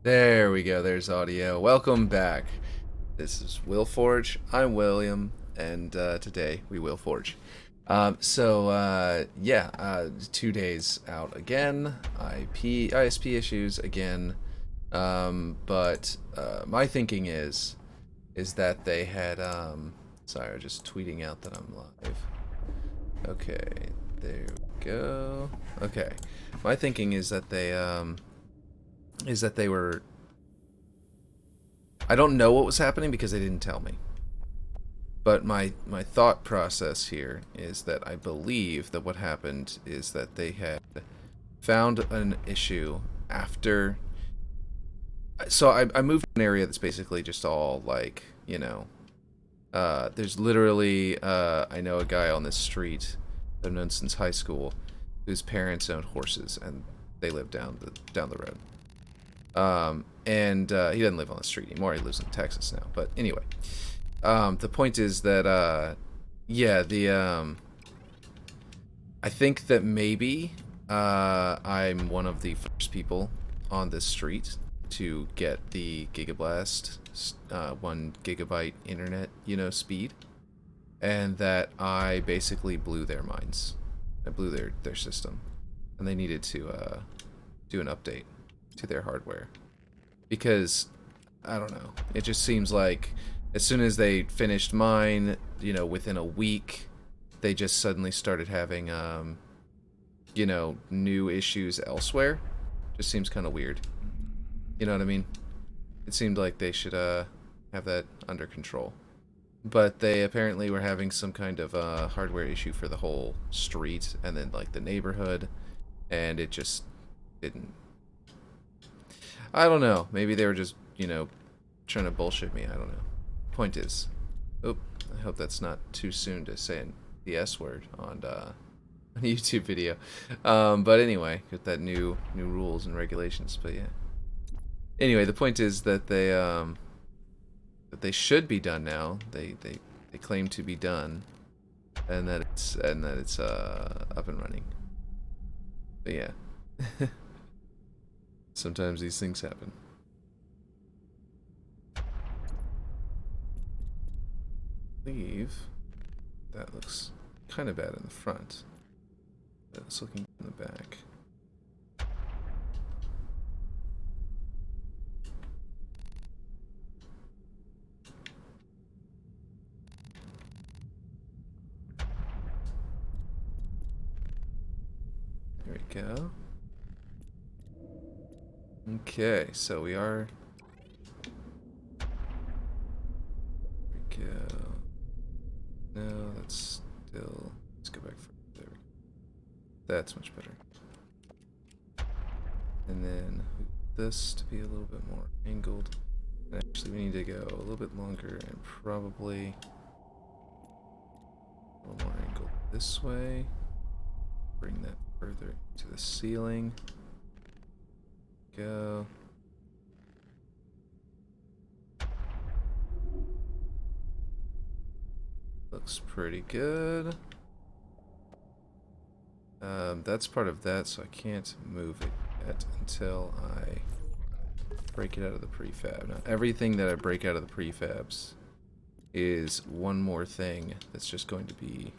There we go, there's audio. Welcome back. This is Will Forge. I'm William, and today we will forge. Yeah, 2 days out again. ISP issues again. But my thinking is that they had sorry, I'm just tweeting out that I'm live. Okay, there we go. Okay. My thinking is that they were I don't know what was happening because they didn't tell me. But my thought process here is that I believe that what happened is that they had found an issue after. So I moved to an area that's basically just all like, there's literally, I know a guy on this street that I've known since high school whose parents owned horses and they live down the road. And he doesn't live on the street anymore. He lives in Texas now. But anyway, the point is that, yeah, I think that maybe I'm one of the first people on this street to get the Gigablast 1 GB internet, speed, and that I basically blew their minds. I blew their system, and they needed to do an update to their hardware because I don't know. It just seems like as soon as they finished mine, within a week, they just suddenly started having new issues elsewhere. Just seems kind of weird. You know what I mean? It seemed like they should have that under control. But they apparently were having some kind of hardware issue for the whole street and then like the neighborhood, and it just didn't. I don't know. Maybe they were just, trying to bullshit me. I don't know. Point is, oh, I hope that's not too soon to say the S word on a YouTube video. But anyway, got that new rules and regulations. But yeah. Anyway, the point is that they should be done now. They claim to be done, and that it's up and running. But yeah. Sometimes these things happen. Leave. That looks kind of bad in the front. That's looking in the back. There we go. Okay, so we are. There we go. No, that's still. Let's go back. There we go. That's much better. And then this to be a little bit more angled. And actually, we need to go a little bit longer and probably a little more angled this way. Bring that further to the ceiling. Go. Looks pretty good. That's part of that, so I can't move it yet until I break it out of the prefab. Now, everything that I break out of the prefabs is one more thing that's just going to be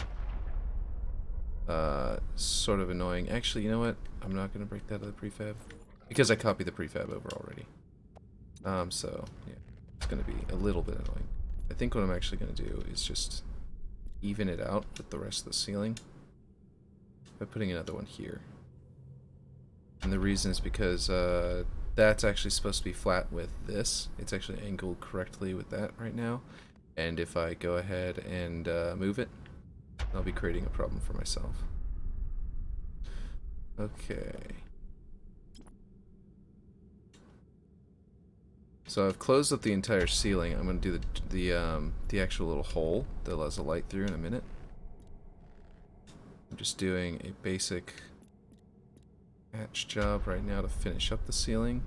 sort of annoying. Actually, you know what? I'm not going to break that out of the prefab because I copied the prefab over already. So, yeah, it's going to be a little bit annoying. I think what I'm actually going to do is just even it out with the rest of the ceiling by putting another one here. And the reason is because that's actually supposed to be flat with this. It's actually angled correctly with that right now. And if I go ahead and move it, I'll be creating a problem for myself. Okay. So I've closed up the entire ceiling. I'm going to do the actual little hole that allows the light through in a minute. I'm just doing a basic hatch job right now to finish up the ceiling,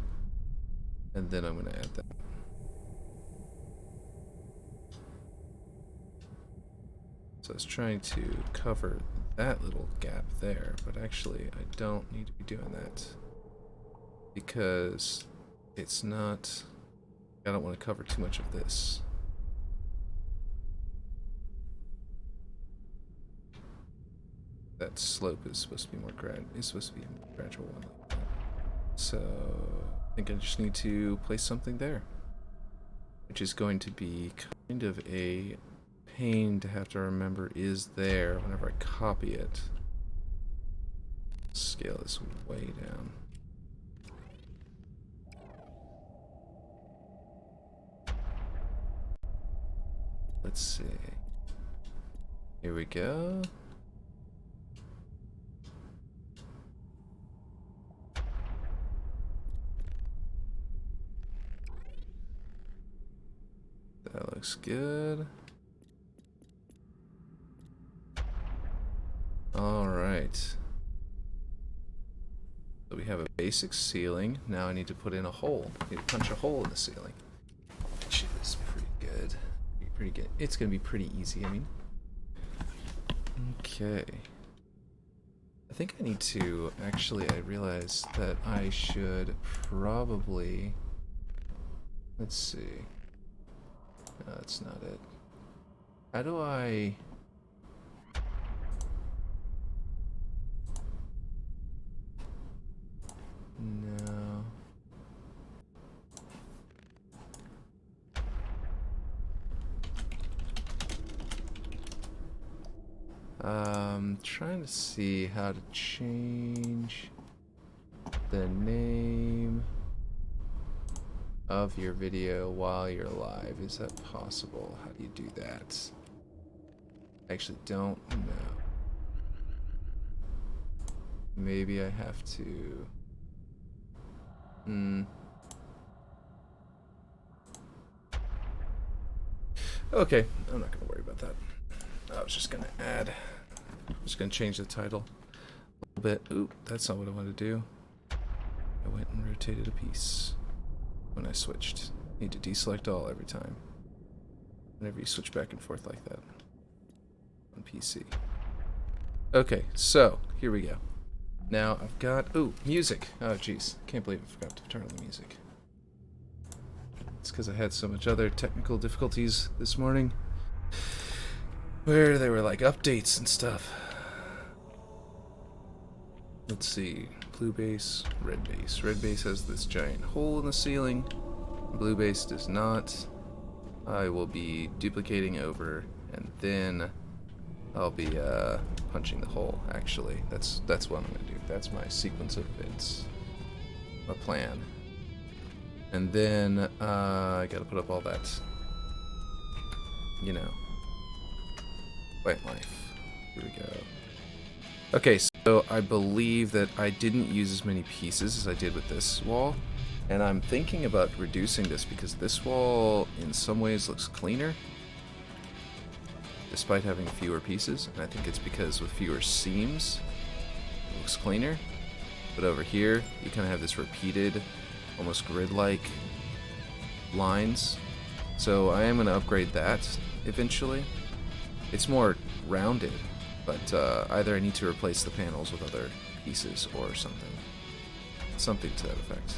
and then I'm going to add that. So I was trying to cover that little gap there, but actually I don't need to be doing that because It's not... I don't want to cover too much of this. That slope is supposed to be more gradual one like that. So I think I just need to place something there, which is going to be kind of a pain to have to remember is there whenever I copy it. Scale this way down. Let's see. Here we go. That looks good. All right. So we have a basic ceiling. Now I need to put in a hole. I need to punch a hole in the ceiling. Which is pretty good. Pretty good. It's gonna be pretty easy, I mean. Okay. I think I need to, actually, I realized that I should probably, let's see. No, that's not it. How do I... No. Trying to see how to change the name of your video while you're live. Is that possible? How do you do that? I actually don't know. Maybe I have to... Okay, I'm not gonna worry about that. I was just gonna add... I'm just gonna change the title a little bit. Ooh, that's not what I wanted to do. I went and rotated a piece when I switched. Need to deselect all every time. Whenever you switch back and forth like that on PC. Okay, so here we go. Now I've got music. Oh jeez, can't believe I forgot to turn on the music. It's because I had so much other technical difficulties this morning, where there were like updates and stuff. Let's see. Blue base, red base. Red base has this giant hole in the ceiling. Blue base does not. I will be duplicating over, and then I'll be punching the hole. Actually, that's what I'm gonna do. That's my sequence of events, my plan. And then I gotta put up all that, you know, white life. Here we go. Okay, so I believe that I didn't use as many pieces as I did with this wall, and I'm thinking about reducing this because this wall in some ways looks cleaner despite having fewer pieces, and I think it's because with fewer seams it looks cleaner. But over here you kind of have this repeated, almost grid-like lines, so I am going to upgrade that eventually. It's more rounded, but either I need to replace the panels with other pieces or something to that effect.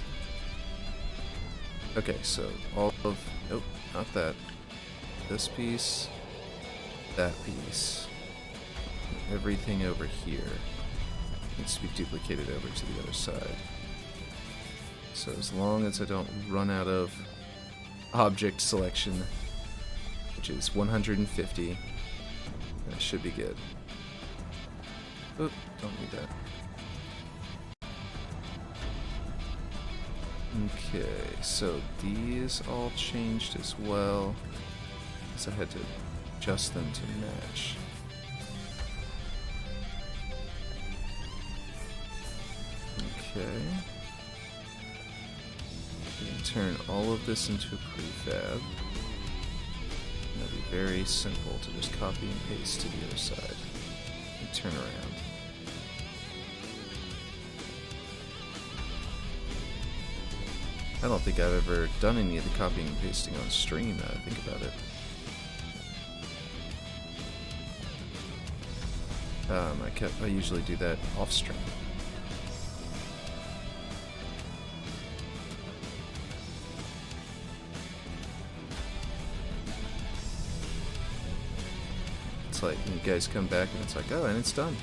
Okay, so all of, nope, not that, this piece, that piece, everything over here needs to be duplicated over to the other side. So as long as I don't run out of object selection, which is 150, that should be good. Oop, don't need that. Okay, so these all changed as well, so I had to adjust them to match. Okay. Turn all of this into a prefab. And that'll be very simple to just copy and paste to the other side and turn around. I don't think I've ever done any of the copying and pasting on stream now that I think about it. I usually do that off stream. it's like, and you guys come back and it's like, oh, and it's done.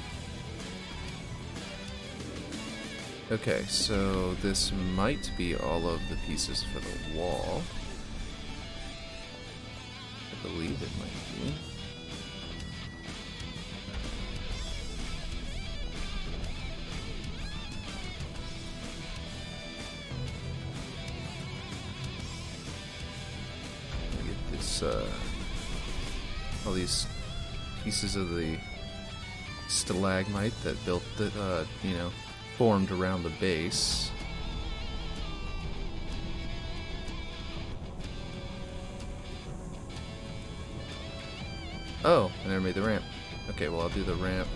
Okay, so this might be all of the pieces for the wall. I believe it might be. Get this, all these pieces of the stalagmite that built the, you know, formed around the base. Oh, I never made the ramp. Okay, well I'll do the ramp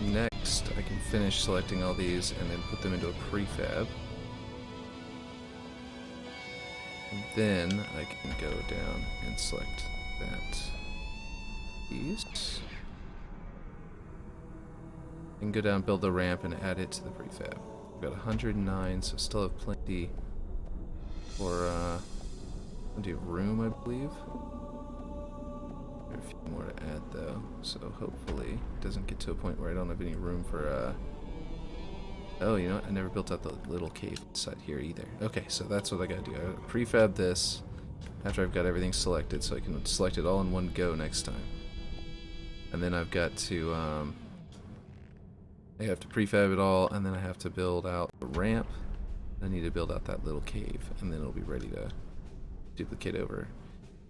next. I can finish selecting all these and then put them into a prefab. And then I can go down and select that piece. And go down, build the ramp, and add it to the prefab. We've got 109, so still have plenty for plenty of room, I believe. There are a few more to add, though, so hopefully it doesn't get to a point where I don't have any room for. Oh, you know what? I never built out the little cave inside here either. Okay, so that's what I gotta do. I gotta prefab this after I've got everything selected, so I can select it all in one go next time. And then I've got to I have to prefab it all, and then I have to build out the ramp. I need to build out that little cave, and then it'll be ready to duplicate over.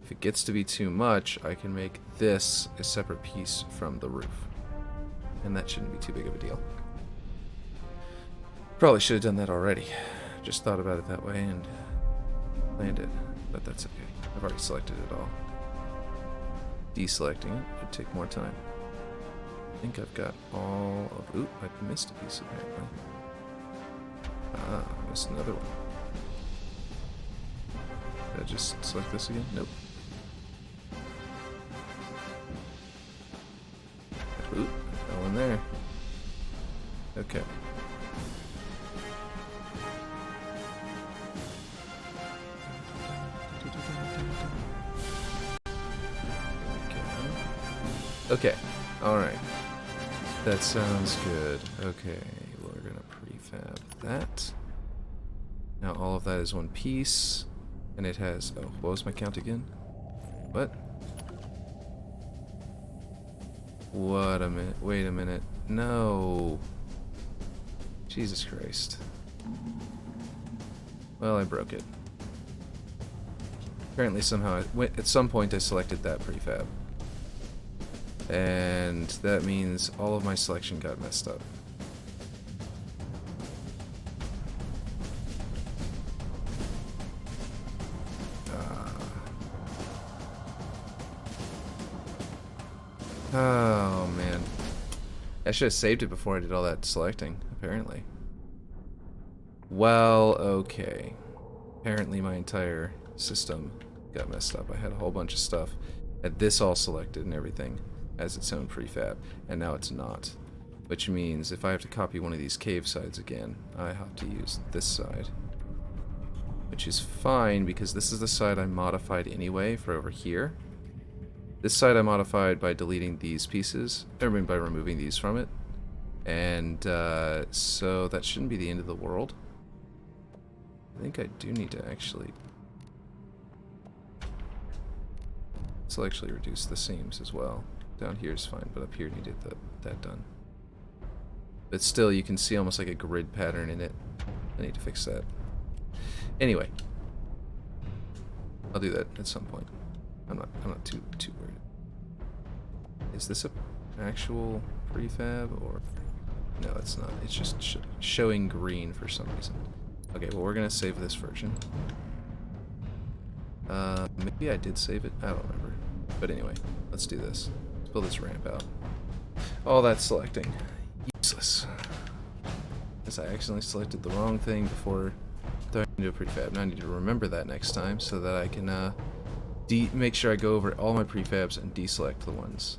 If it gets to be too much, I can make this a separate piece from the roof. And that shouldn't be too big of a deal. Probably should have done that already. Just thought about it that way and planned it, but that's okay. I've already selected it all. Deselecting it would take more time. I think I've got all of... Oop, I missed a piece apparently. Ah, I missed another one. Did I just select this again? Nope. Oop, no one there. Okay. Okay, alright. That sounds good. Okay, we're gonna prefab that. Now all of that is one piece, and it has... Oh, what was my count again? What? What a minute. Wait a minute. No. Jesus Christ. Well, I broke it. Apparently somehow... at some point I selected that prefab. And that means all of my selection got messed up. Oh man. I should have saved it before I did all that selecting, apparently. Well, okay. Apparently my entire system got messed up. I had a whole bunch of stuff. Had this all selected and everything as its own prefab, and now it's not. Which means if I have to copy one of these cave sides again, I have to use this side. Which is fine, because this is the side I modified anyway for over here. This side I modified by deleting these pieces, I mean by removing these from it. And so that shouldn't be the end of the world. I think I do need to actually... This will actually reduce the seams as well. Down here is fine, but up here needed that done. But still, you can see almost like a grid pattern in it. I need to fix that. Anyway, I'll do that at some point. I'm not too worried. Is this a actual prefab or no? It's not. It's just showing green for some reason. Okay, well we're gonna save this version. Maybe I did save it. I don't remember. But anyway, let's do this. Let's build this ramp out. All that selecting, useless. Because I accidentally selected the wrong thing before throwing into a prefab. Now I need to remember that next time so that I can make sure I go over all my prefabs and deselect the ones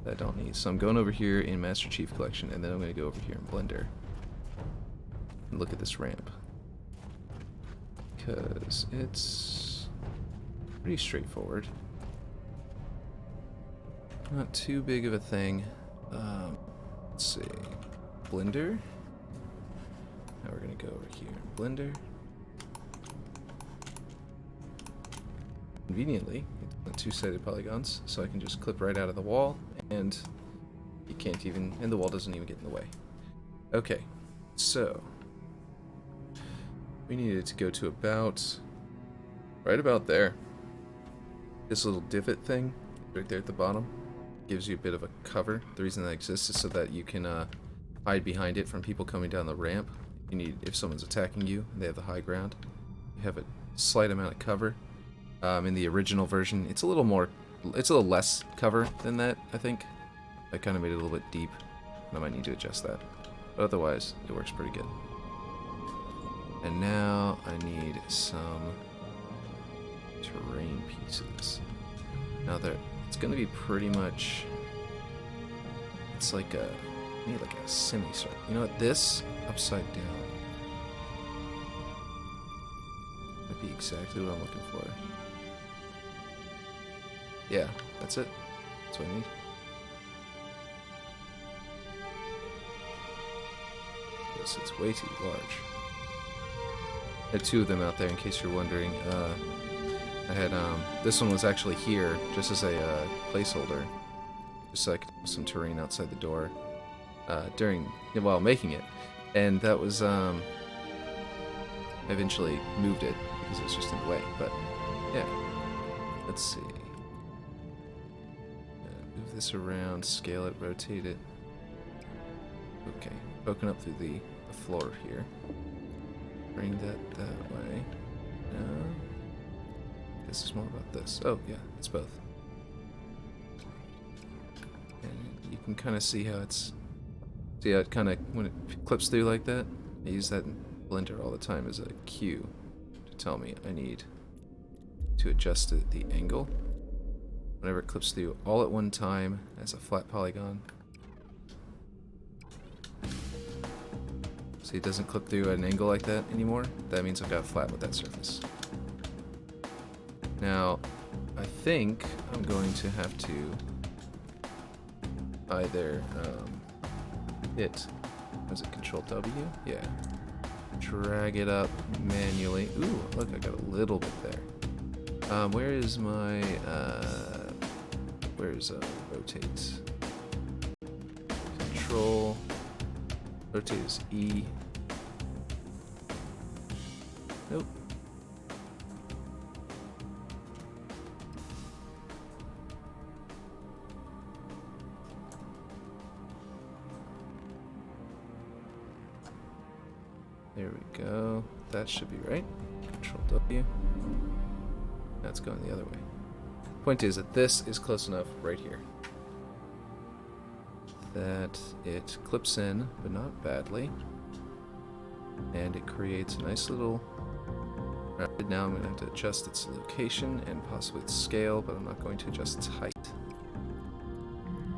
that I don't need. So I'm going over here in Master Chief Collection, and then I'm going to go over here in Blender and look at this ramp. Because it's pretty straightforward. not too big of a thing. Let's see. Blender. Now we're gonna go over here. Blender. Conveniently, it's the two-sided polygons, so I can just clip right out of the wall, and you can't even, and the wall doesn't even get in the way. Okay, so we needed to go to about, right about there. This little divot thing, right there at the bottom, gives you a bit of a cover. The reason that exists is so that you can hide behind it from people coming down the ramp. If someone's attacking you and they have the high ground, you have a slight amount of cover. In the original version, it's a little less cover than that, I think. I kind of made it a little bit deep, and I might need to adjust that. But otherwise, it works pretty good. And now I need some terrain pieces. Now it's going to be pretty much, it's like I need like a semi-circle. You know what, this upside down might be exactly what I'm looking for. Yeah, that's it. That's what I need. Yes, it's way too large. I had two of them out there in case you're wondering. I had, this one was actually here just as a placeholder. Just so I could have some terrain outside the door while making it. And that was, I eventually moved it because it was just in the way. But, yeah. Let's see. Move this around, scale it, rotate it. Okay, poking up through the floor here. Bring that way. No. This is more about this. Oh, yeah, it's both. And you can kind of see how see how it kind of, when it clips through like that, I use that in Blender all the time as a cue to tell me I need to adjust the angle. Whenever it clips through all at one time as a flat polygon. See, it doesn't clip through at an angle like that anymore. That means I've got a flat with that surface. Now, I think I'm going to have to either hit, was it Control W? Yeah. Drag it up manually. Ooh, look, I got a little bit there. Where is my, where's rotate? Control, rotate is E. Nope. There we go. That should be right. Control W. That's going the other way. Point is that this is close enough right here that it clips in, but not badly, and it creates a nice little. Now I'm going to have to adjust its location and possibly its scale, but I'm not going to adjust its height.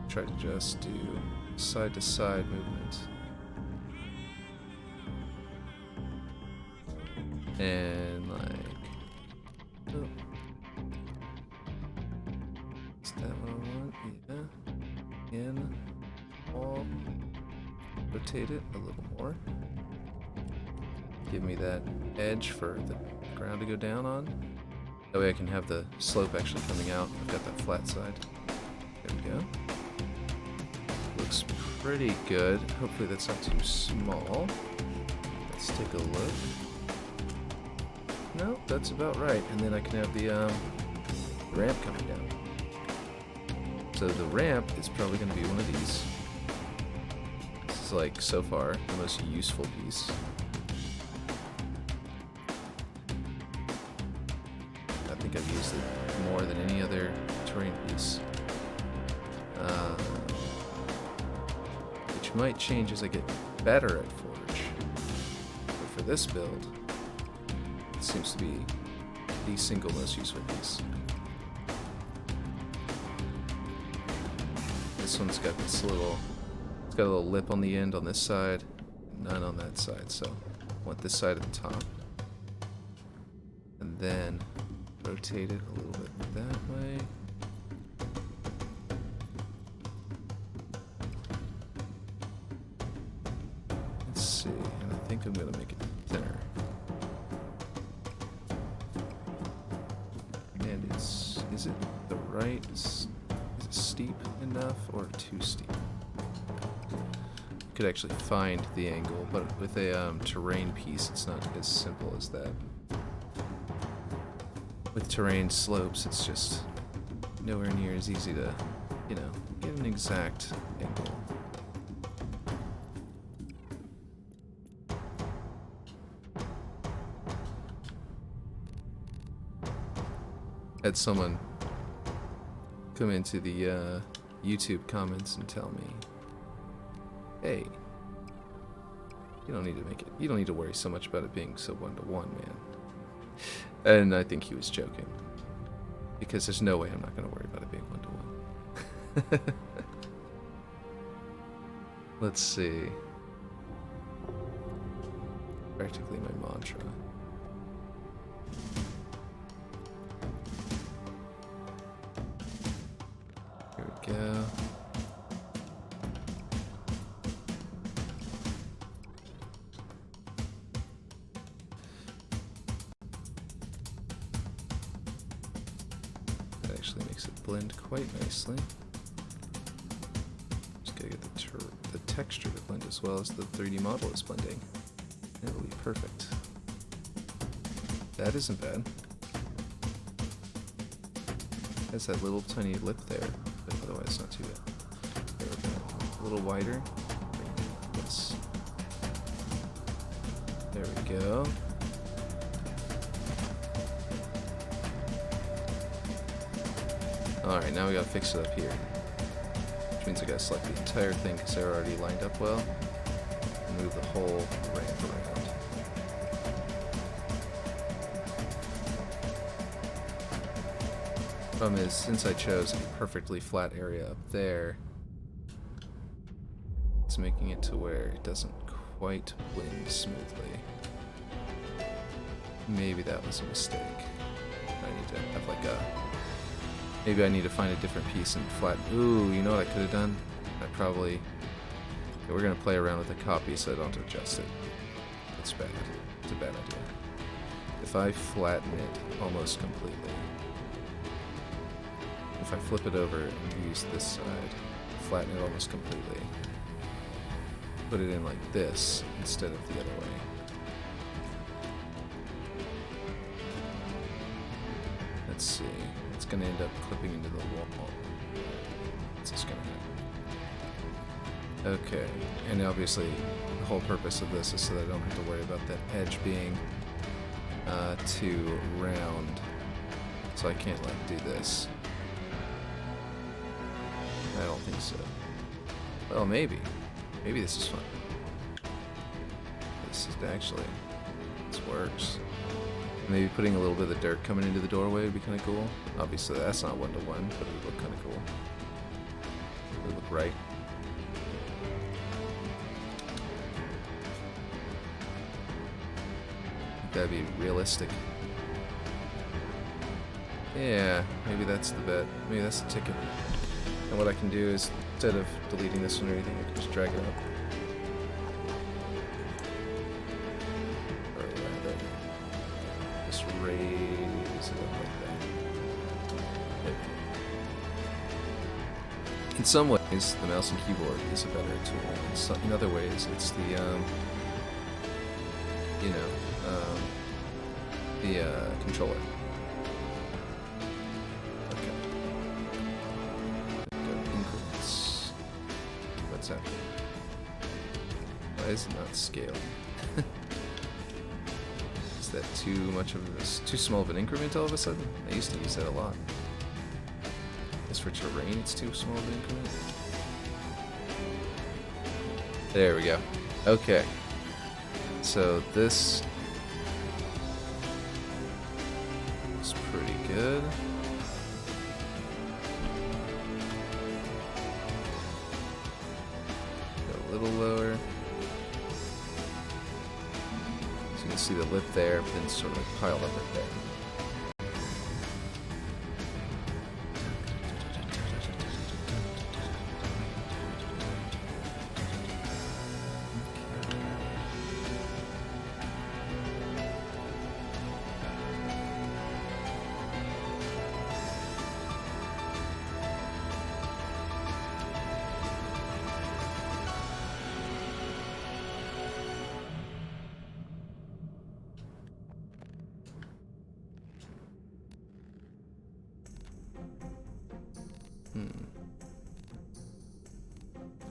Try to just do side to side movement. And like, oh. Is that what I want? Yeah. In, all, rotate it a little more. Give me that edge for the ground to go down on. That way I can have the slope actually coming out. I've got that flat side. There we go. Looks pretty good. Hopefully that's not too small. Let's take a look. No, that's about right. And then I can have the ramp coming down. So the ramp is probably going to be one of these. This is like, so far, the most useful piece. I think I've used it more than any other terrain piece. Which might change as I get better at Forge. But for this build, it seems to be the single most useful piece. This one's got this little, it's got a little lip on the end on this side, none on that side, so I want this side at the top. And then rotate it a little bit that way. see, and I think I'm gonna make it thinner. And is it the right, is it steep enough or too steep? Could actually find the angle, but with a terrain piece, it's not as simple as that. With terrain slopes, it's just nowhere near as easy to, you know, get an exact angle. Had someone come into the YouTube comments and tell me, hey, you don't need to make it, you don't need to worry so much about it being so one-to-one, man. And I think he was joking, because there's no way I'm not going to worry about it being one-to-one. Let's see. Practically my mantra. Here we go. Actually makes it blend quite nicely. Just gotta get the texture to blend as well as the 3D model is blending. It'll be perfect. That isn't bad. Has that little tiny lip there, but otherwise not too bad. There we go. A little wider. Yes. There we go. Alright, now we gotta fix it up here. Which means I gotta select the entire thing because they're already lined up well. And move the whole ramp around. Problem is, since I chose a perfectly flat area up there, it's making it to where it doesn't quite blend smoothly. Maybe that was a mistake. I need to have like a... Maybe I need to find a different piece and flatten. Ooh, you know what I could have done? I probably... Yeah, we're going to play around with the copy so I don't adjust it. It's bad. It's a bad idea. If I flatten it almost completely. If I flip it over and use this side, flatten it almost completely. Put it in like this instead of the other way. Let's see. It's going to end up clipping into the wall. What's this going to happen? Okay, and obviously the whole purpose of this is so that I don't have to worry about that edge being too round. So I can't like do this. I don't think so. Well, maybe. Maybe this is fun. This is actually... This works. Maybe putting a little bit of the dirt coming into the doorway would be kind of cool. Obviously, that's not one-to-one, but it would look kind of cool. It would look right. That'd be realistic. Yeah, maybe that's the bet. Maybe that's the ticket. And what I can do is, instead of deleting this one or anything, I can just drag it up. Raise it up like that. In some ways, the mouse and keyboard is a better tool. In other ways, it's the, controller. Okay. Go increments. What's happening? Why is it not scaled? Is that too much of this? Too small of an increment all of a sudden? I used to use that a lot. As for terrain, it's too small of an increment. There we go. Okay. So this is pretty good. Go a little lower. You can see the lip there, but then sort of like piled up right there.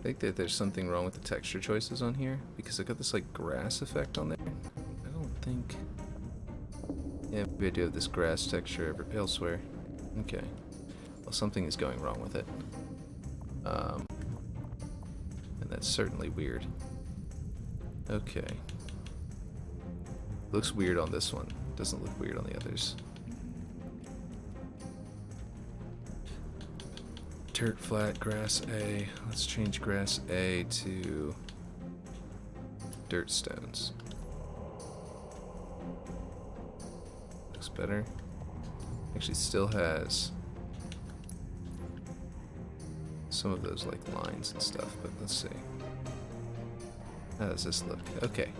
think that there's something wrong with the texture choices on here, because I got this like grass effect on there. I don't think... Yeah, maybe I do have this grass texture elsewhere. Okay. Well, something is going wrong with it. And that's certainly weird. Okay. Looks weird on this one. Doesn't look weird on the others. Dirt, flat, grass A. Let's change grass A to dirt stones. Looks better. Actually still has some of those like lines and stuff, but let's see. How does this look? Okay.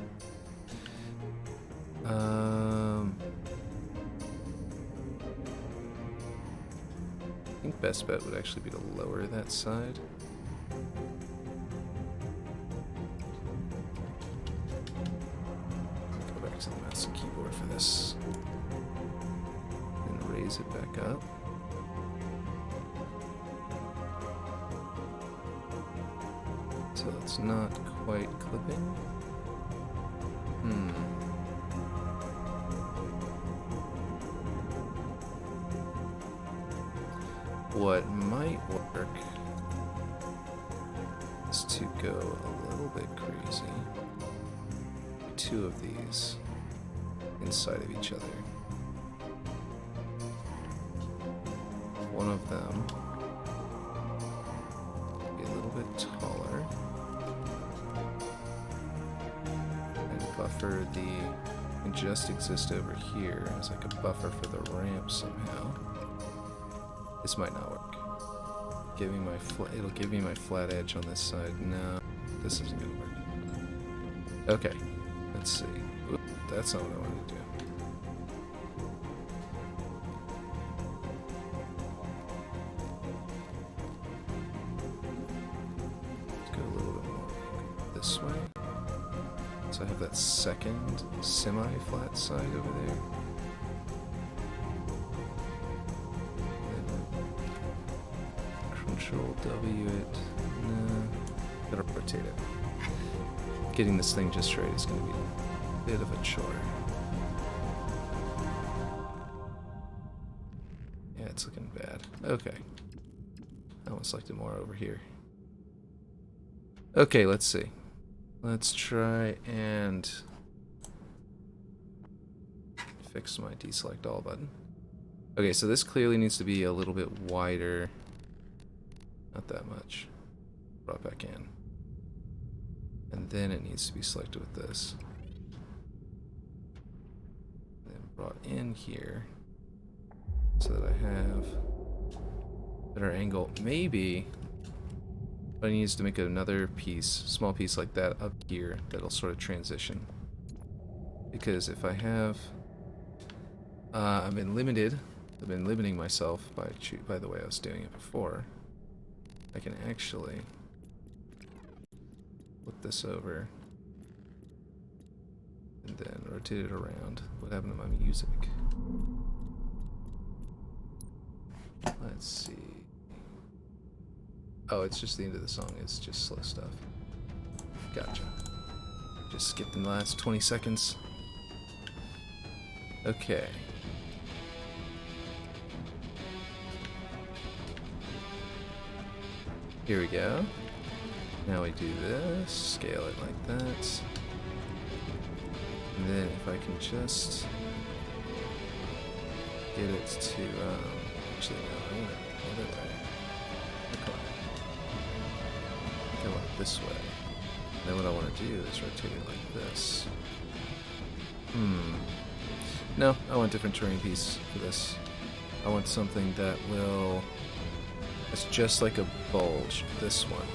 I think best bet would actually be to lower that side. Go back to the mouse and keyboard for this. And raise it back up. So it's not quite clipping. What might work is to go a little bit crazy. Two of these inside of each other. One of them be a little bit taller. And buffer and just exist over here as like a buffer for the ramp somehow. This might not work. It'll give me my flat edge on this side. No, this isn't gonna work. Okay, let's see. Oop, that's not what I wanted to do. Let's go a little bit more this way. So I have that second semi-flat side over there. Control W it. No. Gotta rotate it. Getting this thing just right is gonna be a bit of a chore. Yeah, it's looking bad. Okay. I almost liked it more over here. Okay, let's see. Let's try and fix my deselect all button. Okay, so this clearly needs to be a little bit wider. Not that much. Brought back in. And then it needs to be selected with this. Then brought in here so that I have better angle. Maybe but I need to make another piece, small piece like that up here that'll sort of transition. Because if I have I've been limiting myself by the way I was doing it before. I can actually flip this over and then rotate it around. What happened to my music? Let's see. Oh, it's just the end of the song. It's just slow stuff. Gotcha. Just skipped in the last 20 seconds. Okay. Here we go. Now we do this, scale it like that. And then if I can just get it to, actually no, I want it the other way. I want it this way. And then what I want to do is rotate it like this. No, I want a different terrain piece for this. I want something that will... It's just like a bulge. This one.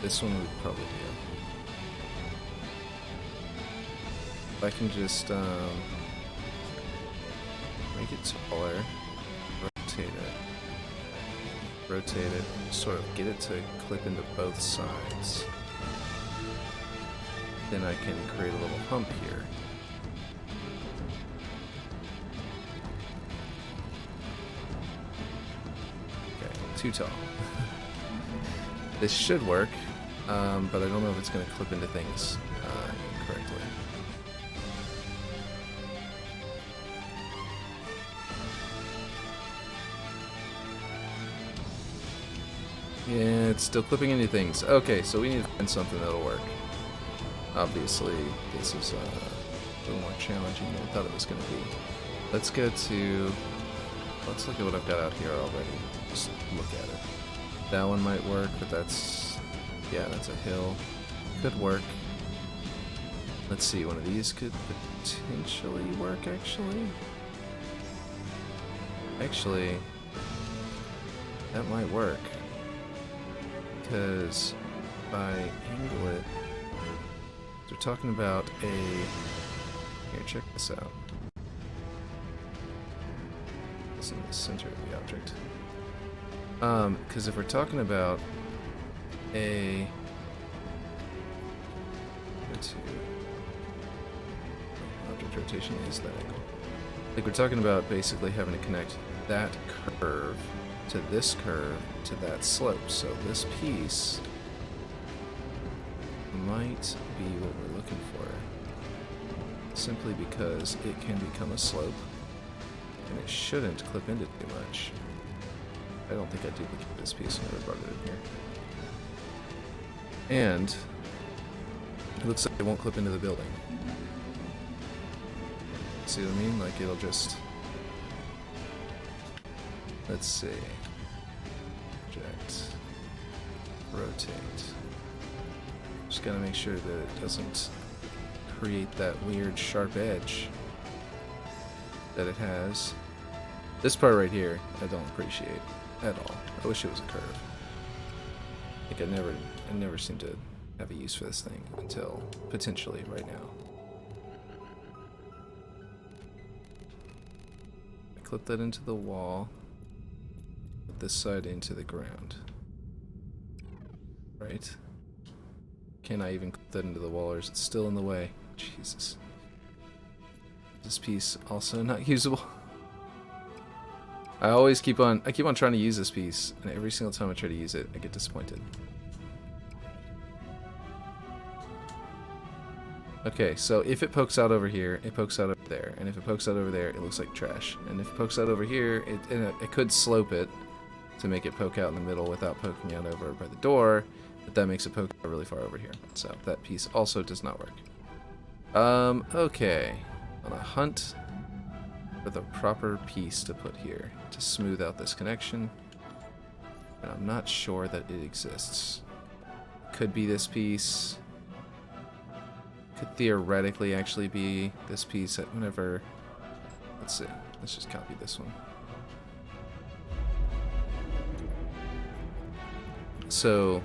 This one would probably do. If I can just make it taller, rotate it, sort of get it to clip into both sides. Then I can create a little hump here. Okay, too tall. This should work. but I don't know if it's going to clip into things correctly. Yeah, it's still clipping into things. Okay, so we need to find something that'll work. Obviously, this is a little more challenging than I thought it was going to be. Let's go to... Let's look at what I've got out here already. Just look at it. That one might work, but that's... Yeah, that's a hill. Could work. Let's see, one of these could potentially work, actually. Actually, that might work. Because if I angle it... We're talking about a... Here, check this out. It's in the center of the object. Because if we're talking about a... Object rotation is that angle. Like we're talking about basically having to connect that curve to this curve to that slope. So this piece might be what we're looking for. Simply because it can become a slope. And it shouldn't clip into too much. I don't think I duplicated this piece when I brought it in here. And it looks like it won't clip into the building. See what I mean? Like it'll just... Let's see. Project. Rotate. Just gotta make sure that it doesn't create that weird sharp edge that it has. This part right here, I don't appreciate at all. I wish it was a curve. Like I never seem to have a use for this thing until potentially right now. I clip that into the wall, put this side into the ground. Right? Can I even clip that into the wall, or is it still in the way? Jesus. This piece also not usable. I keep on trying to use this piece, and every single time I try to use it, I get disappointed. Okay, so if it pokes out over here, it pokes out over there, and if it pokes out over there, it looks like trash. And if it pokes out over here, it could slope it to make it poke out in the middle without poking out over by the door, but that makes it poke out really far over here. So that piece also does not work. Okay. On a hunt for the proper piece to put here to smooth out this connection, and I'm not sure that it exists. Could be this piece. Could theoretically actually be this piece at whenever... Let's see. Let's just copy this one. So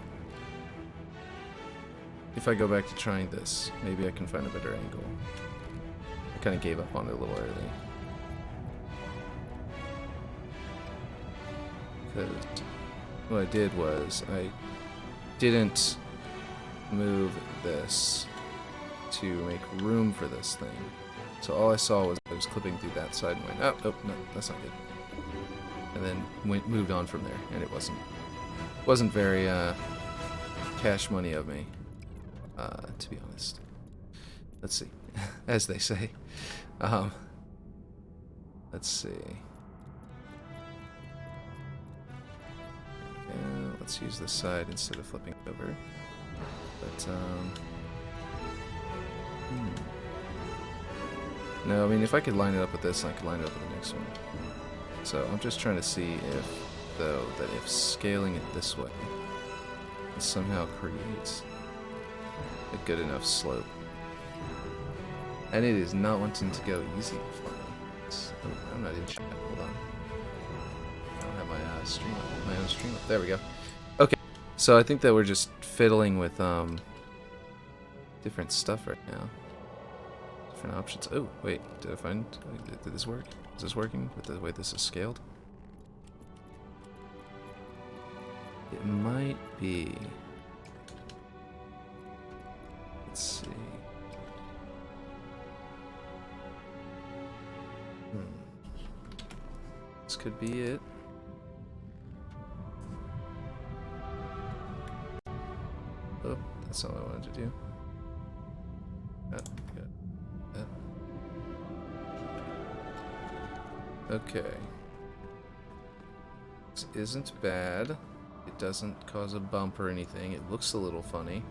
if I go back to trying this, maybe I can find a better angle. I kind of gave up on it a little early. Because what I did was I didn't move this to make room for this thing. So all I saw was I was clipping through that side and went, oh no, that's not good. And then moved on from there, and it wasn't very cash money of me, to be honest. Let's see, as they say. Let's see. Let's use this side instead of flipping it over. But no, I mean if I could line it up with this, I could line it up with the next one. So I'm just trying to see if scaling it this way somehow creates a good enough slope. And it is not wanting to go easy for me. I'm not in chat. Hold on. I don't have my own stream up. There we go. Okay, so I think that we're just fiddling with different stuff right now. Different options. Oh, wait. Did this work? Is this working with the way this is scaled? It might be. Let's see. This could be it. Oh, that's not what I wanted to do. Got that. Okay. This isn't bad. It doesn't cause a bump or anything. It looks a little funny.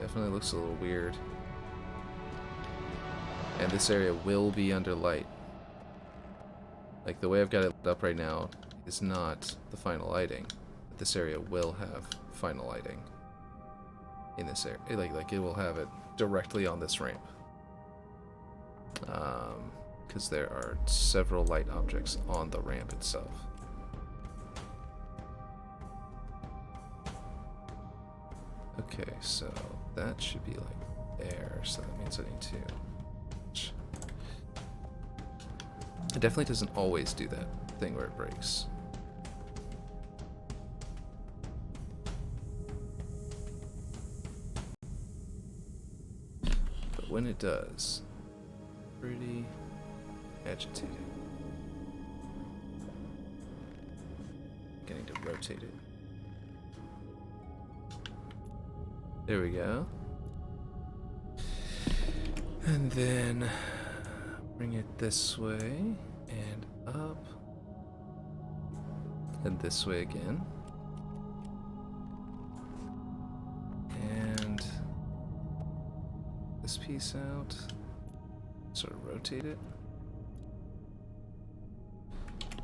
Definitely looks a little weird. And this area will be under light. Like, the way I've got it lit up right now is not the final lighting. But this area will have final lighting. In this area. Like it will have it directly on this ramp. Because there are several light objects on the ramp itself. Okay, so that should be like there, so that means I need to... It definitely doesn't always do that thing where it breaks. But when it does, pretty agitated. Getting to rotate it. There we go. And then bring it this way and up. And this way again. And this piece out. Sort of rotate it.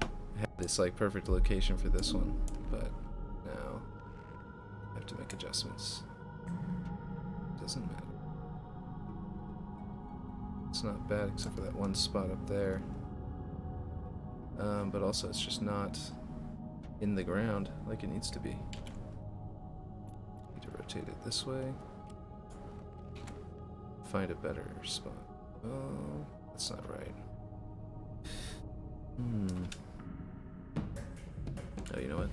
I have this like perfect location for this one, but now I have to make adjustments. Doesn't matter. It's not bad except for that one spot up there. But also it's just not in the ground like it needs to be. Need to rotate it this way. Find a better spot. Oh, that's not right. Oh, you know what?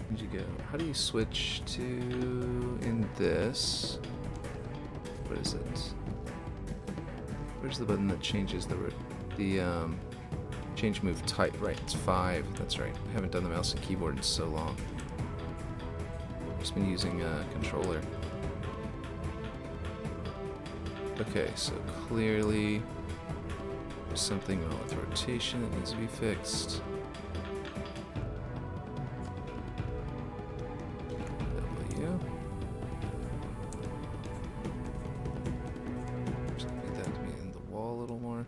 Where'd you go? How do you switch to in this? What is it? Where's the button that changes the change move type? Right, it's 5. That's right. I haven't done the mouse and keyboard in so long. I've just been using a controller. Okay, so clearly there's something wrong with rotation that needs to be fixed. W. Just need that to be in the wall a little more.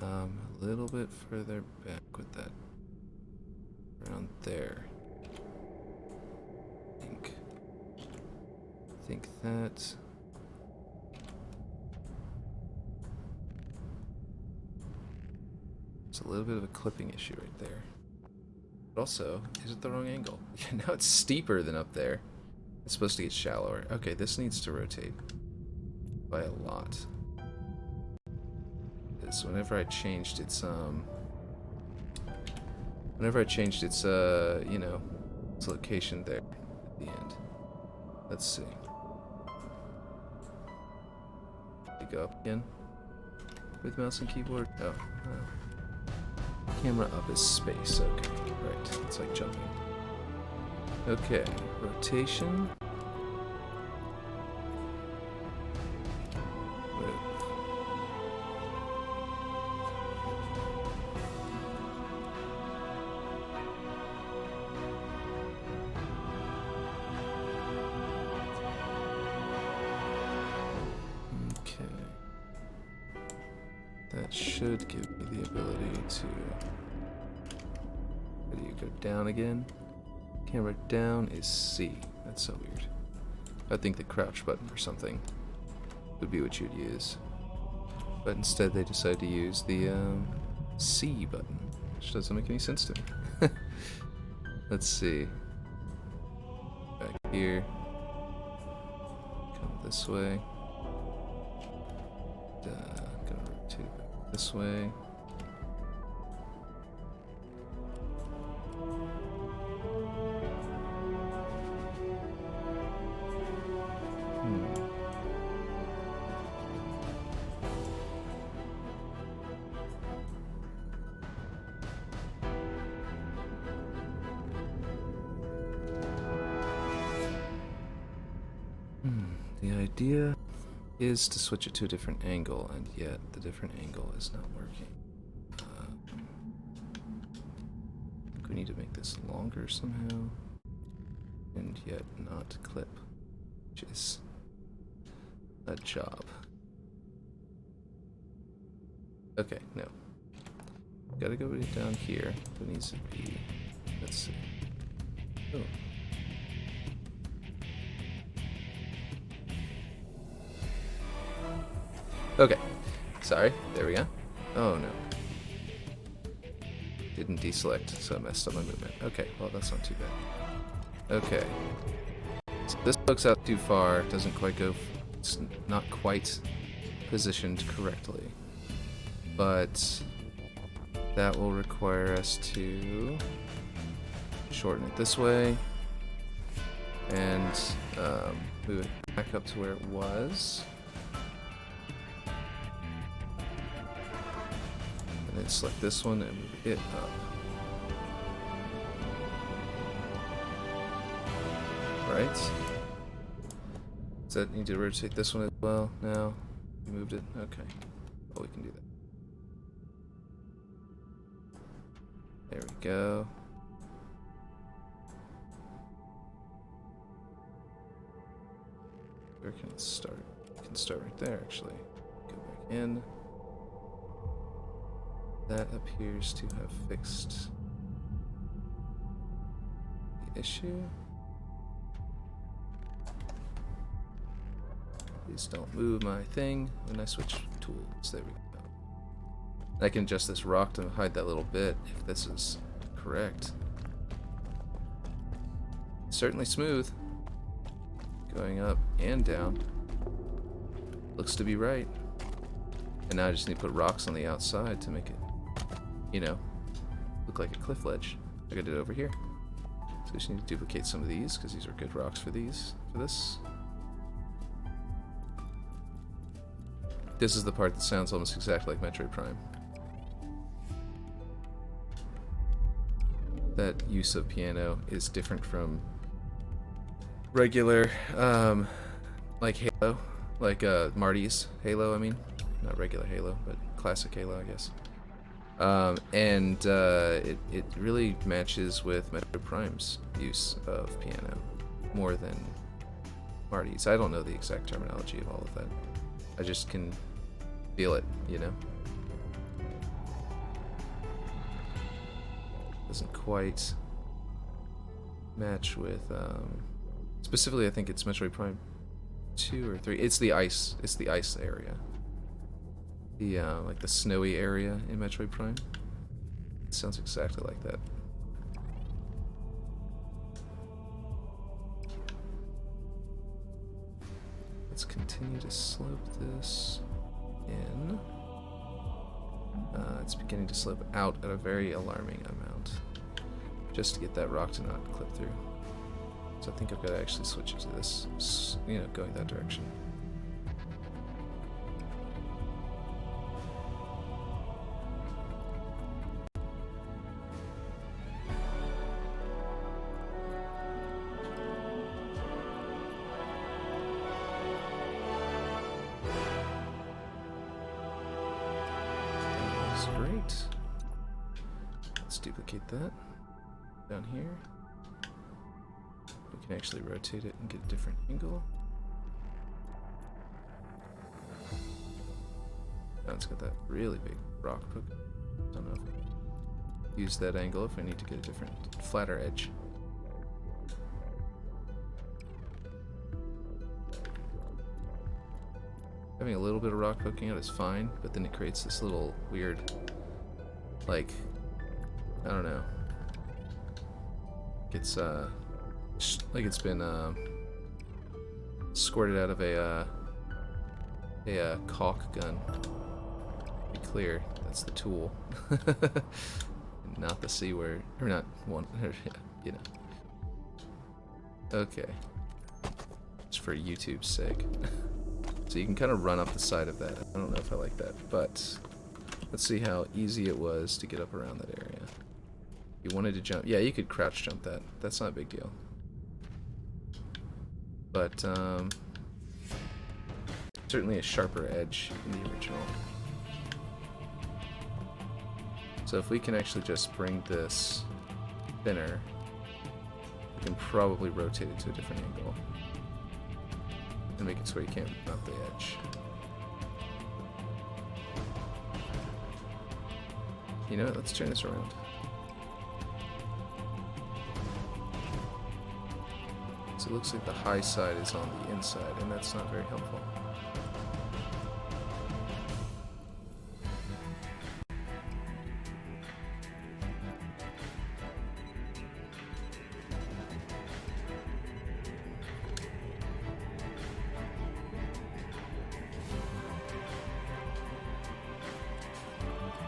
A little bit further back with that. Around there. I think that. It's a little bit of a clipping issue right there. But also, is it the wrong angle? Yeah, now it's steeper than up there. It's supposed to get shallower. Okay, this needs to rotate by a lot. Because whenever I changed its you know, its location there at the end. Let's see. You go up again with mouse and keyboard. Oh, no. Camera up is space. Okay, right. It's like jumping. Okay, rotation. Move. Okay. That should give me the ability to... Where do you go down again? Camera down is C. That's so weird. I think the crouch button or something would be what you'd use. But instead they decided to use the C button, which doesn't make any sense to me. Let's see. Back here. Come this way. Gonna rotate back this way. The idea is to switch it to a different angle, and yet the different angle is not working. I think we need to make this longer somehow, and yet not clip, which is a job. Okay, no. Gotta go down here. It needs to be, let's see. Oh. Okay, sorry, there we go. Oh no. Didn't deselect, so I messed up my movement. Okay, well that's not too bad. Okay. So this looks out too far, doesn't quite go, it's not quite positioned correctly. But that will require us to shorten it this way and move it back up to where it was. And then select this one and move it up. Right? Does that need to rotate this one as well now? You moved it? Okay. Well, we can do that. There we go. Where can it start? It can start right there, actually. Go back in. That appears to have fixed the issue. Please don't move my thing when I switch tools. There we go. I can adjust this rock to hide that little bit if this is correct. Certainly smooth. Going up and down. Looks to be right. And now I just need to put rocks on the outside to make it, you know, look like a cliff ledge. Like I did over here. So we just need to duplicate some of these because these are good rocks for this. This is the part that sounds almost exactly like Metroid Prime. That use of piano is different from regular, like Halo, like Marty's Halo, I mean. Not regular Halo, but classic Halo, I guess. It really matches with Metroid Prime's use of piano more than Marty's. I don't know the exact terminology of all of that. I just can feel it, you know? Doesn't quite match with, specifically I think it's Metroid Prime 2 or 3. It's the ice area. The, like the snowy area in Metroid Prime. It sounds exactly like that. Let's continue to slope this in. It's beginning to slope out at a very alarming amount. Just to get that rock to not clip through. So I think I've got to actually switch it to this, you know, going that direction. Great. Let's duplicate that down here. We can actually rotate it and get a different angle. Now it's got that really big rock poke. Don't know if we can use that angle if I need to get a different, flatter edge. Having a little bit of rock poking out is fine, but then it creates this little weird, like, I don't know. It's like it's been squirted out of a caulk gun. Be clear, that's the tool, not the C word, or not one, you know. Okay, just for YouTube's sake. So you can kind of run up the side of that. I don't know if I like that, but let's see how easy it was to get up around that area. You wanted to jump. Yeah, you could crouch jump that. That's not a big deal. But Certainly a sharper edge in the original. So if we can actually just bring this thinner, we can probably rotate it to a different angle and make it so you can't mount the edge. You know what, let's turn this around. So it looks like the high side is on the inside, and that's not very helpful.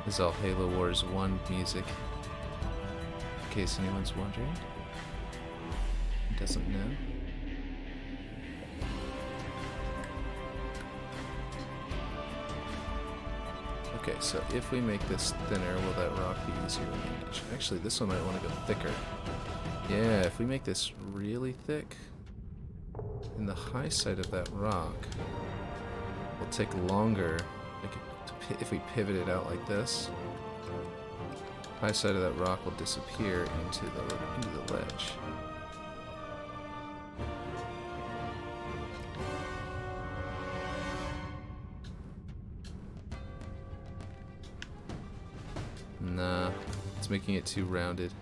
This is all Halo Wars 1 music, in case anyone's wondering. Doesn't know. Okay, so if we make this thinner, will that rock be easier to manage? Actually, this one might want to go thicker. Yeah, if we make this really thick, then the high side of that rock will take longer. Like if we pivot it out like this, high side of that rock will disappear into the ledge. Nah, it's making it too rounded.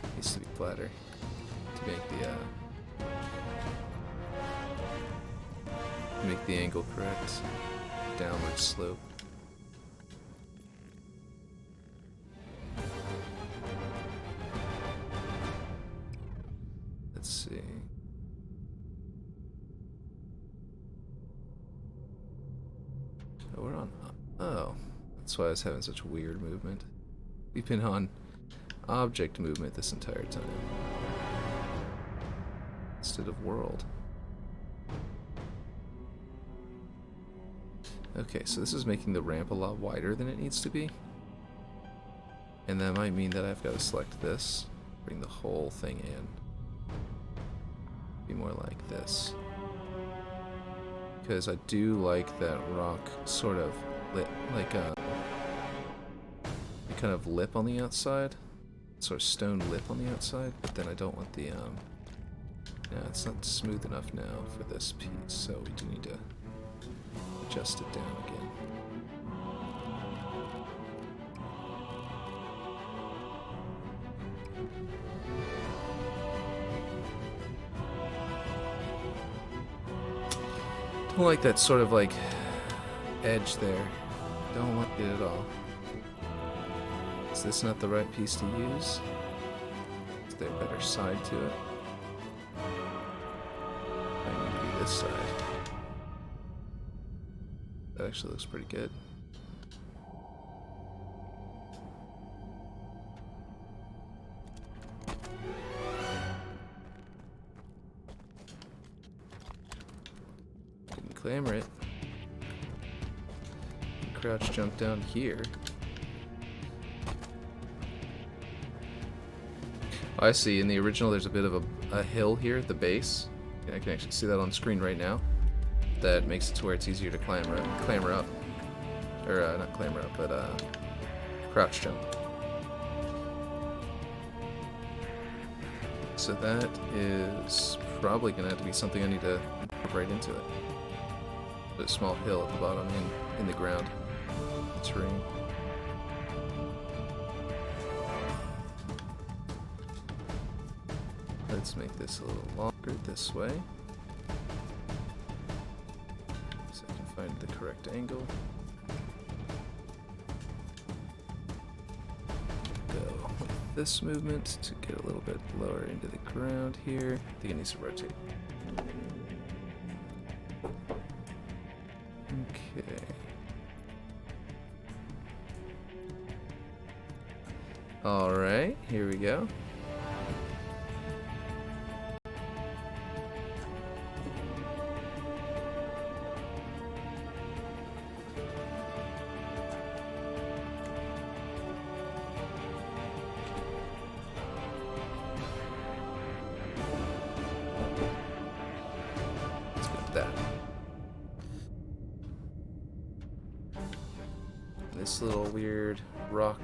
It needs to be flatter to make the angle correct. Downward slope. Let's see. Oh, we're on. Oh, that's why I was having such weird movement. We've been on object movement this entire time instead of world. Okay, so this is making the ramp a lot wider than it needs to be. And that might mean that I've got to select this, bring the whole thing in. Be more like this. Because I do like that rock sort of lit, like a kind of lip on the outside. Sort of stone lip on the outside, but then I don't want the, yeah, it's not smooth enough now for this piece, so we do need to adjust it down again. Don't like that sort of like edge there. Don't like it at all. Is this not the right piece to use? Is there a better side to it? I need to be this side. That actually looks pretty good. Didn't clamor it. Crouch jump down here. Oh, I see. In the original, there's a bit of a hill here at the base. I can actually see that on screen right now. That makes it to where it's easier to clamber up. Or, not clamber up, but, crouch jump. So that is probably going to have to be something I need to incorporate into it. Put a small hill at the bottom in the ground. Terrain. Let's make this a little longer this way. So I can find the correct angle. Go with this movement to get a little bit lower into the ground here. I think it needs to rotate. Okay. Alright, here we go. this little weird rock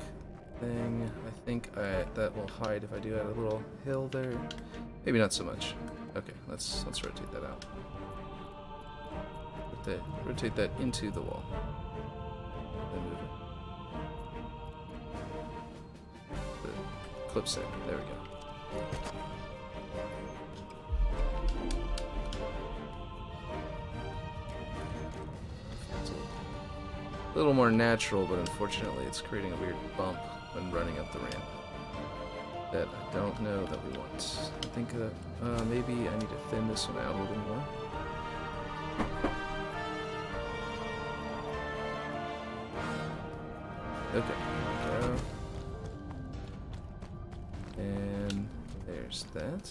thing. I think that will hide if I do add a little hill there. Maybe not so much. Okay, let's rotate that out. Rotate that into the wall. Then move it. The clip set. There we go. It's a little more natural, but unfortunately it's creating a weird bump when running up the ramp that I don't know that we want. I think maybe I need to thin this one out a little more. Okay, there we go. And there's that.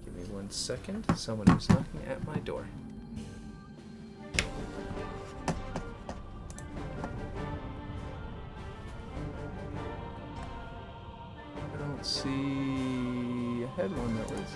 Give me 1 second. Someone is knocking at my door. I don't see... I had one that was...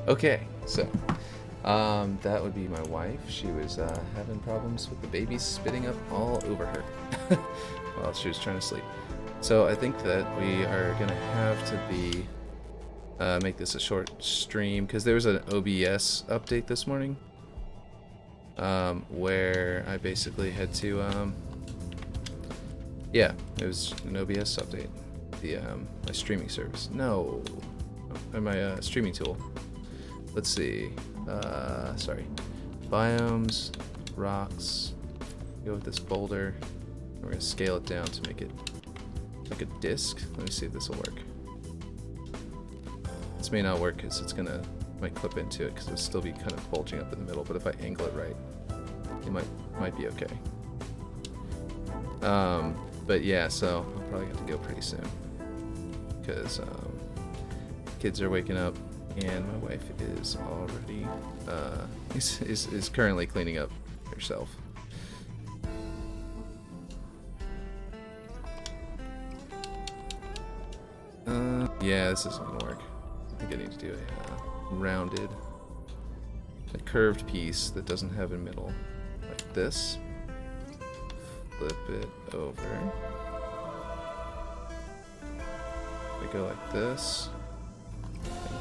Okay, so that would be my wife. She was having problems with the baby spitting up all over her while she was trying to sleep. So I think that we are gonna have to be make this a short stream because there was an OBS update this morning where I basically had to yeah, it was an OBS update. The my streaming service. No, my streaming tool. Let's see. Sorry. Biomes, rocks. Go with this boulder. We're gonna scale it down to make it like a disc. Let me see if this will work. This may not work because it's gonna might clip into it because it'll still be kind of bulging up in the middle. But if I angle it right, it might be okay. But yeah, so I'll probably have to go pretty soon because kids are waking up. And my wife is already is currently cleaning up herself. Yeah, this isn't gonna work. I think I need to do a rounded, a curved piece that doesn't have a middle, like this. Flip it over. We go like this.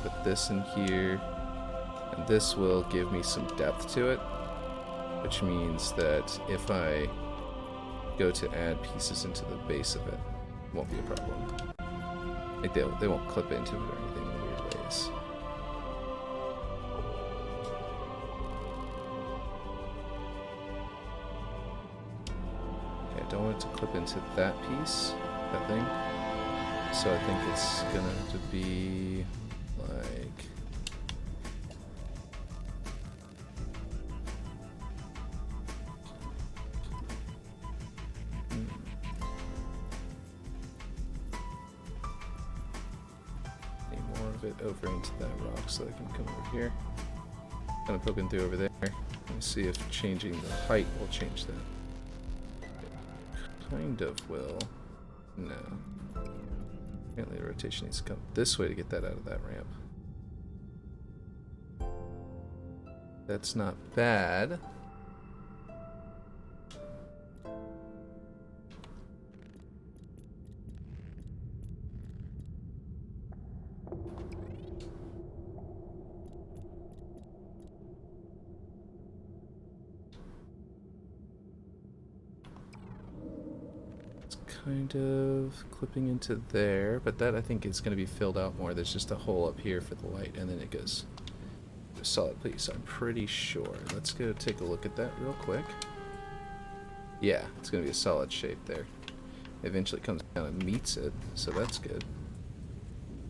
Put this in here, and this will give me some depth to it, which means that if I go to add pieces into the base of it, it won't be a problem. Like they won't clip into it or anything in weird ways. Okay, I don't want it to clip into that piece, that thing. So I think it's gonna have to be like need more of it over into that rock so I can come over here. Kind of poking through over there. Let me see if changing the height will change that. It kind of will. No. Apparently the rotation needs to come this way to get that out of that ramp. That's not bad. It's kind of clipping into there, but that I think is going to be filled out more. There's just a hole up here for the light, and then it goes to a solid piece, I'm pretty sure. Let's go take a look at that real quick. Yeah, it's going to be a solid shape there. Eventually comes down and meets it, so that's good.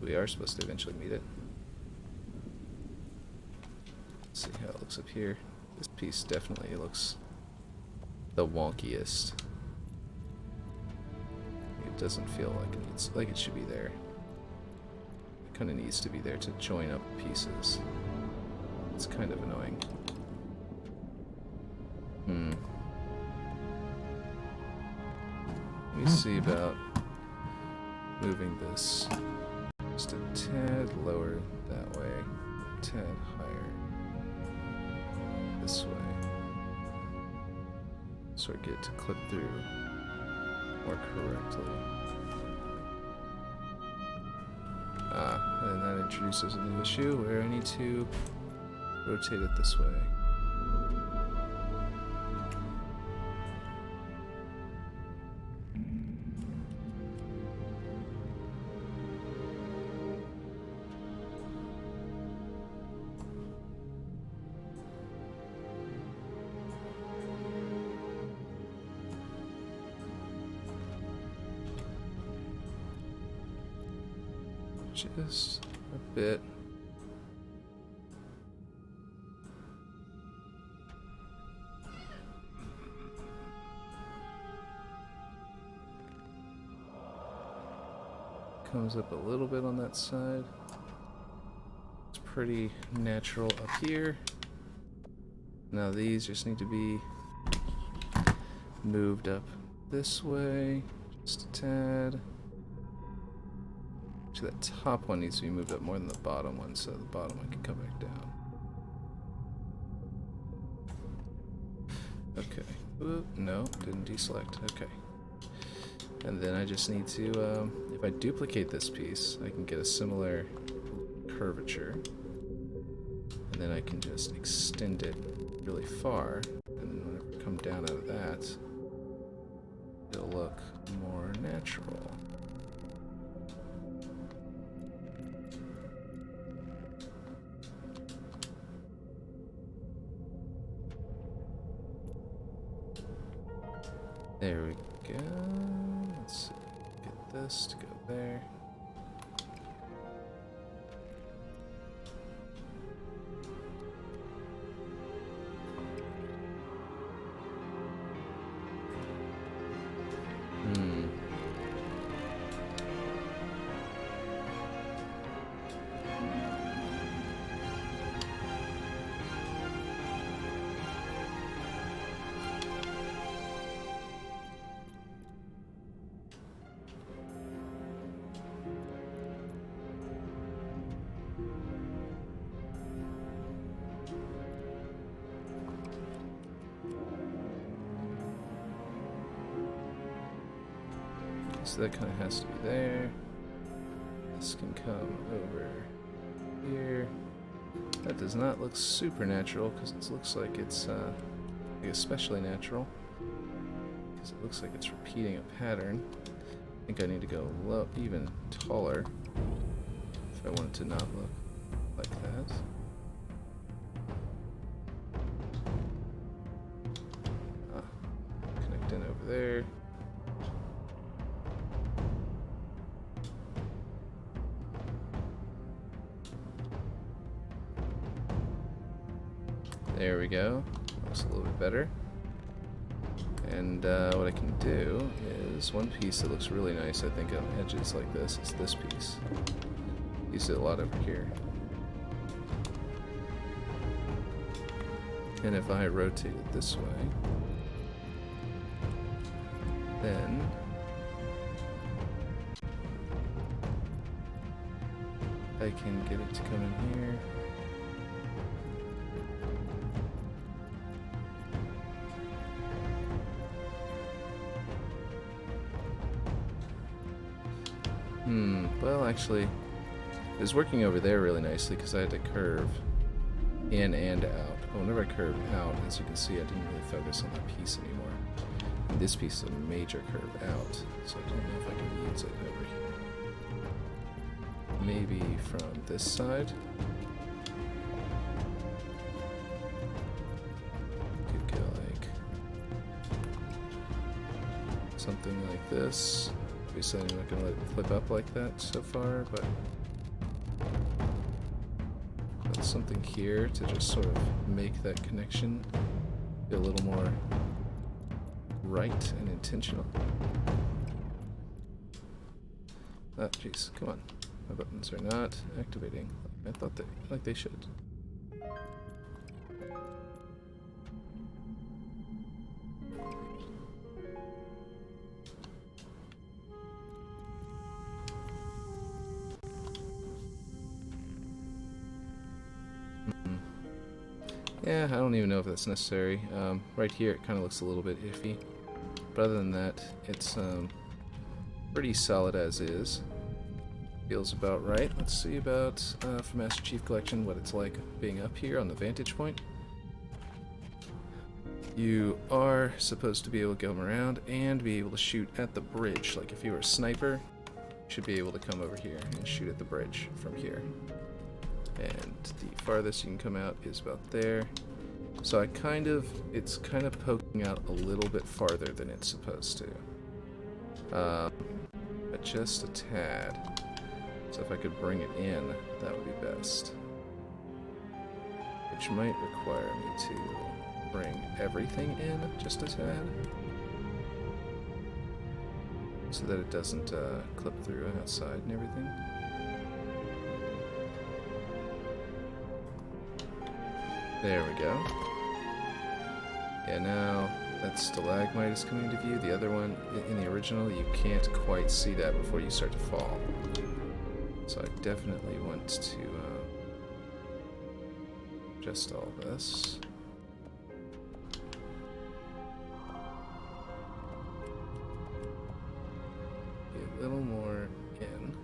We are supposed to eventually meet it. Let's see how it looks up here. This piece definitely looks the wonkiest. It doesn't feel like it should be there. It kind of needs to be there to join up pieces. It's kind of annoying. Let me see about moving this just a tad lower that way, a tad higher this way, so I get it to clip through more correctly. And that introduces a new issue where I need to rotate it this way. Just a bit. Comes up a little bit on that side. It's pretty natural up here. Now these just need to be moved up this way, just a tad. Actually, that top one needs to be moved up more than the bottom one, so the bottom one can come back down. Okay. Oop, no, didn't deselect. Okay. And then I just need to, if I duplicate this piece, I can get a similar curvature. And then I can just extend it really far. And then whenever I come down out of that, it'll look more natural. There we go. Let's see. Get this to go there. So that kind of has to be there. This can come over here. That does not look super natural because it looks like it's especially natural because it looks like it's repeating a pattern. I think I need to go low, even taller if I want it to not look like that. Connect in over there. There we go. Looks a little bit better. And what I can do is one piece that looks really nice, I think, on edges like this is this piece. Use it a lot over here. And if I rotate it this way, then I can get it to come in here. Well, actually, it was working over there really nicely because I had to curve in and out. But whenever I curved out, as you can see, I didn't really focus on that piece anymore. And this piece is a major curve out, so I don't know if I can use it over here. Maybe from this side. Could go like something like this. Obviously I'm not going to let it flip up like that so far, but something here to just sort of make that connection feel a little more right and intentional. Ah, jeez, come on. My buttons are not activating. I thought they should. Yeah, I don't even know if that's necessary. Right here it kind of looks a little bit iffy. But other than that, it's pretty solid as is. Feels about right. Let's see about, for Master Chief Collection, what it's like being up here on the vantage point. You are supposed to be able to come around and be able to shoot at the bridge. Like if you were a sniper, you should be able to come over here and shoot at the bridge from here. And the farthest you can come out is about there. So it's kind of poking out a little bit farther than it's supposed to. But just a tad. So if I could bring it in, that would be best. Which might require me to bring everything in just a tad. So that it doesn't clip through outside and everything. There we go. Yeah, now that stalagmite is coming into view. The other one, in the original, you can't quite see that before you start to fall. So I definitely want to adjust all this. Be a little more in.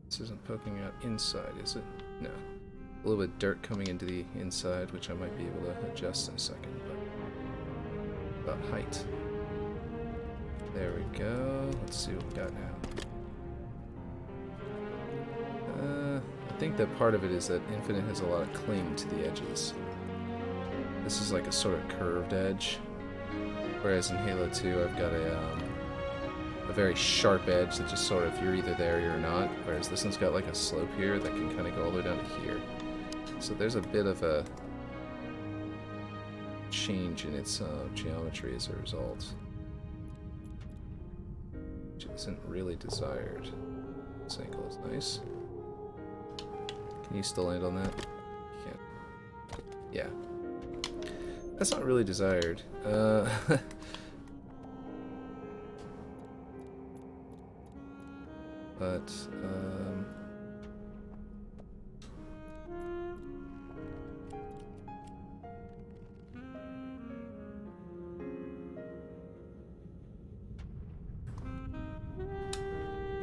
This isn't poking out inside, is it? No. A little bit of dirt coming into the inside, which I might be able to adjust in a second, but about height. There we go. Let's see what we got now. I think that part of it is that Infinite has a lot of cling to the edges. This is like a sort of curved edge, whereas in Halo 2 I've got a very sharp edge that just sort of, you're either there or you're not, whereas this one's got like a slope here that can kind of go all the way down to here. So there's a bit of a change in its geometry as a result, which isn't really desired. This angle is nice. Can you still land on that? You can't. Yeah. That's not really desired. But,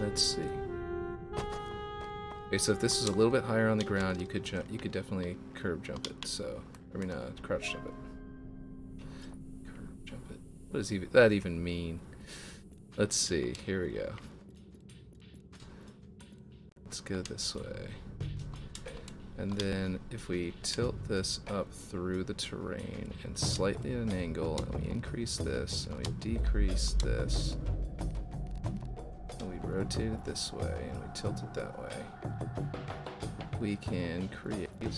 let's see. Okay, so if this is a little bit higher on the ground, you could definitely curb jump it. So, I mean, crouch jump it. Curb jump it. What does that even mean? Let's see. Here we go. Let's go this way. And then if we tilt this up through the terrain and slightly at an angle, and we increase this, and we decrease this, and we rotate it this way, and we tilt it that way, we can create a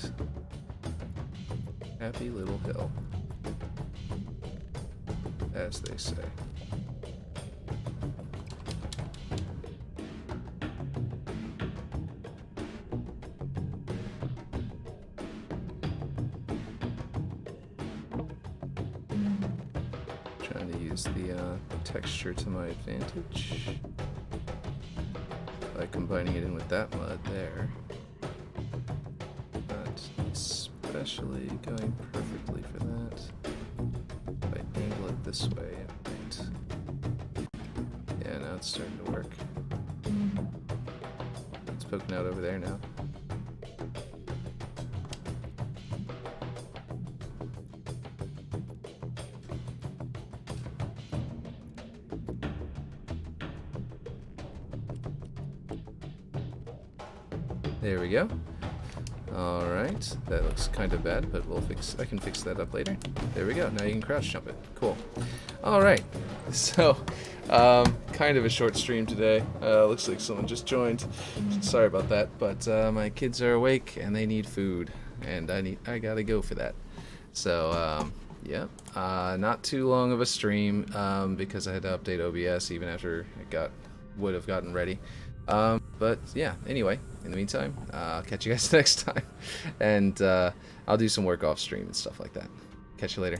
happy little hill, as they say. The texture to my advantage by combining it in with that mud there. Not especially going perfectly for that. If I angle it this way, it might. Yeah, now it's starting to work. It's poking out over there now. There we go. Alright, that looks kind of bad, but I can fix that up later. There we go, now you can crouch jump it. Cool. Alright, so, kind of a short stream today. Looks like someone just joined. Sorry about that, but my kids are awake and they need food, and I gotta go for that. So, yeah, not too long of a stream, because I had to update OBS even after it would have gotten ready. But yeah, anyway, in the meantime, I'll catch you guys next time, and I'll do some work off stream and stuff like that. Catch you later.